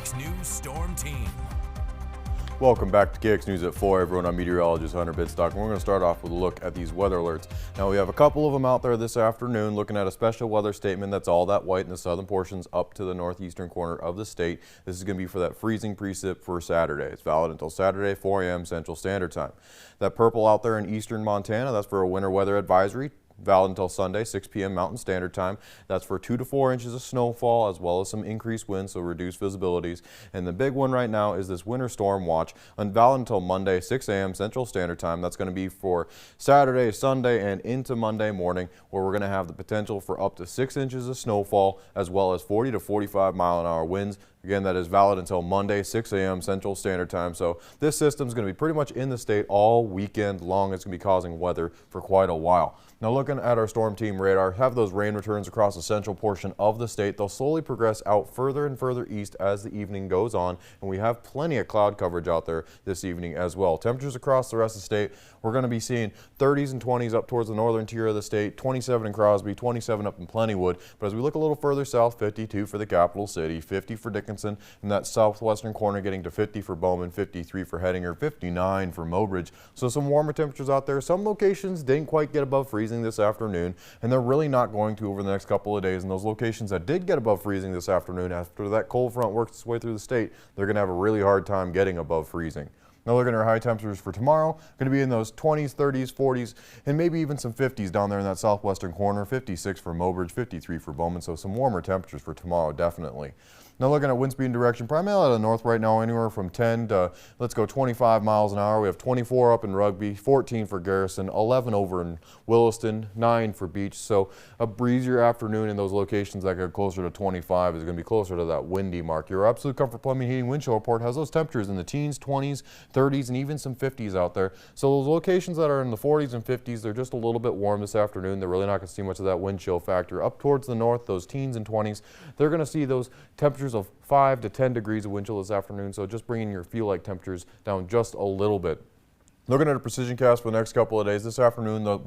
KX News Storm Team. Welcome back to KX News at 4, everyone. I'm meteorologist Hunter Bidstock, and we're going to start off with a look at these weather alerts. Now, we have a couple of them out there this afternoon looking at a special weather statement that's all that white in the southern portions up to the northeastern corner of the state. This is going to be for that freezing precip for Saturday. It's valid until Saturday, 4 a.m. Central Standard Time. That purple out there in eastern Montana, that's for a winter weather advisory. Valid until Sunday, 6 p.m. Mountain Standard Time. That's for 2 to 4 inches of snowfall as well as some increased winds, so reduced visibilities. And the big one right now is this winter storm watch, valid until Monday, 6 a.m. Central Standard Time. That's going to be for Saturday, Sunday, and into Monday morning, where we're going to have the potential for up to 6 inches of snowfall as well as 40 to 45-mile-an-hour winds. Again, that is valid until Monday, 6 a.m. Central Standard Time. So this system is going to be pretty much in the state all weekend long. It's going to be causing weather for quite a while. Now, looking at our storm team radar, have those rain returns across the central portion of the state. They'll slowly progress out further and further east as the evening goes on, and we have plenty of cloud coverage out there this evening as well. Temperatures across the rest of the state, we're going to be seeing 30s and 20s up towards the northern tier of the state, 27 in Crosby, 27 up in Plentywood. But as we look a little further south, 52 for the capital city, 50 for Dickinson, and that southwestern corner getting to 50 for Bowman, 53 for Hettinger, 59 for Mobridge. So some warmer temperatures out there. Some locations didn't quite get above freezing this afternoon, and they're really not going to over the next couple of days. And those locations that did get above freezing this afternoon, after that cold front works its way through the state, they're going to have a really hard time getting above freezing. Now looking at our high temperatures for tomorrow, going to be in those 20s, 30s, 40s, and maybe even some 50s down there in that southwestern corner, 56 for Mobridge, 53 for Bowman, so some warmer temperatures for tomorrow, definitely. Now looking at wind speed and direction, primarily out of the north right now, anywhere from 10 to, let's go 25 miles an hour. We have 24 up in Rugby, 14 for Garrison, 11 over in Williston, 9 for Beach. So a breezier afternoon in those locations that get closer to 25 is going to be closer to that windy mark. Your Absolute Comfort Plumbing, Heating, Wind Chill report has those temperatures in the teens, 20s, 30s, and even some 50s out there. So those locations that are in the 40s and 50s, they're just a little bit warm this afternoon. They're really not going to see much of that wind chill factor. Up towards the north, those teens and 20s, they're going to see those temperatures of 5 to 10 degrees of wind chill this afternoon, so just bringing your feel-like temperatures down just a little bit. Looking at a precision cast for the next couple of days, this afternoon the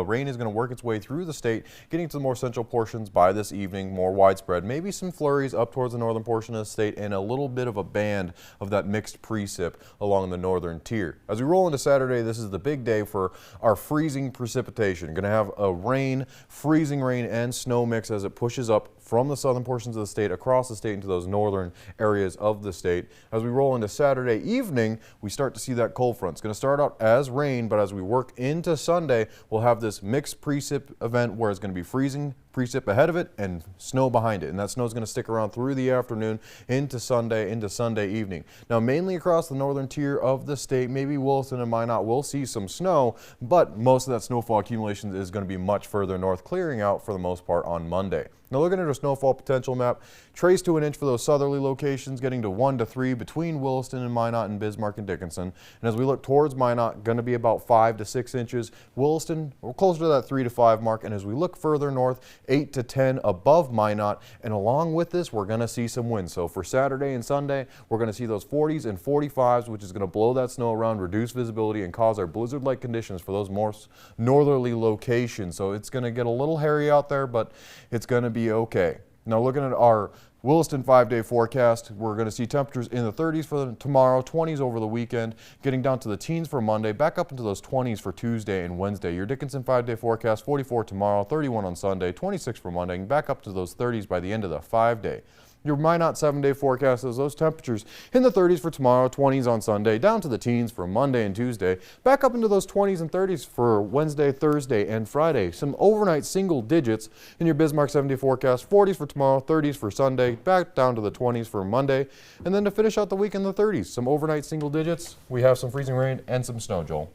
rain is going to work its way through the state, getting to the more central portions by this evening, more widespread. Maybe some flurries up towards the northern portion of the state and a little bit of a band of that mixed precip along the northern tier. As we roll into Saturday, this is the big day for our freezing precipitation. Going to have a freezing rain and snow mix as it pushes up from the southern portions of the state across the state into those northern areas of the state. As we roll into Saturday evening, we start to see that cold front. It's going to start out as rain, but as we work into Sunday, we'll have this mixed precip event where it's going to be freezing precip ahead of it and snow behind it, and that snow is going to stick around through the afternoon into Sunday evening. Now, mainly across the northern tier of the state, maybe Williston and Minot will see some snow, but most of that snowfall accumulation is going to be much further north, clearing out for the most part on Monday. Now, looking at our snowfall potential map, trace to an inch for those southerly locations, getting to 1 to 3 between Williston and Minot and Bismarck and Dickinson. And as we look towards Minot, going to be about 5 to 6 inches. Williston, we're closer to that 3 to 5 mark. And as we look further north, 8 to 10 above Minot. And along with this, we're going to see some wind. So for Saturday and Sunday, we're going to see those 40s and 45s, which is going to blow that snow around, reduce visibility, and cause our blizzard-like conditions for those more northerly locations. So it's going to get a little hairy out there, but it's going to be okay. Now looking at our Williston 5-day forecast, we're going to see temperatures in the 30s for tomorrow, 20s over the weekend, getting down to the teens for Monday, back up into those 20s for Tuesday and Wednesday. Your Dickinson 5-day forecast, 44 tomorrow, 31 on Sunday, 26 for Monday, and back up to those 30s by the end of the 5-day. Your Minot 7-day forecast is those temperatures in the 30s for tomorrow, 20s on Sunday, down to the teens for Monday and Tuesday, back up into those 20s and 30s for Wednesday, Thursday, and Friday. Some overnight single digits in your Bismarck 7-day forecast, 40s for tomorrow, 30s for Sunday, back down to the 20s for Monday, and then to finish out the week in the 30s. Some overnight single digits. We have some freezing rain and some snow, Joel.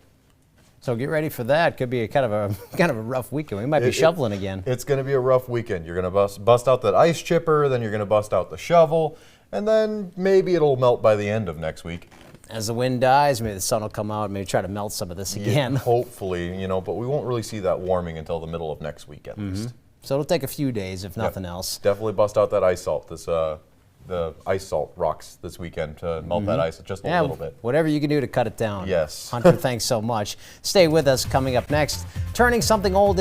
So get ready for that. Could be a kind of a rough weekend. We might be shoveling again. It's going to be a rough weekend. You're going to bust out that ice chipper, then you're going to bust out the shovel, and then maybe it'll melt by the end of next week. As the wind dies, maybe the sun will come out, maybe try to melt some of this again. Yeah, hopefully, but we won't really see that warming until the middle of next week at least. So it'll take a few days, if nothing else. Definitely bust out that ice salt. The ice salt rocks this weekend to melt that ice just a little bit. Whatever you can do to cut it down. Yes. Hunter, thanks so much. Stay with us. Coming up next, turning something old into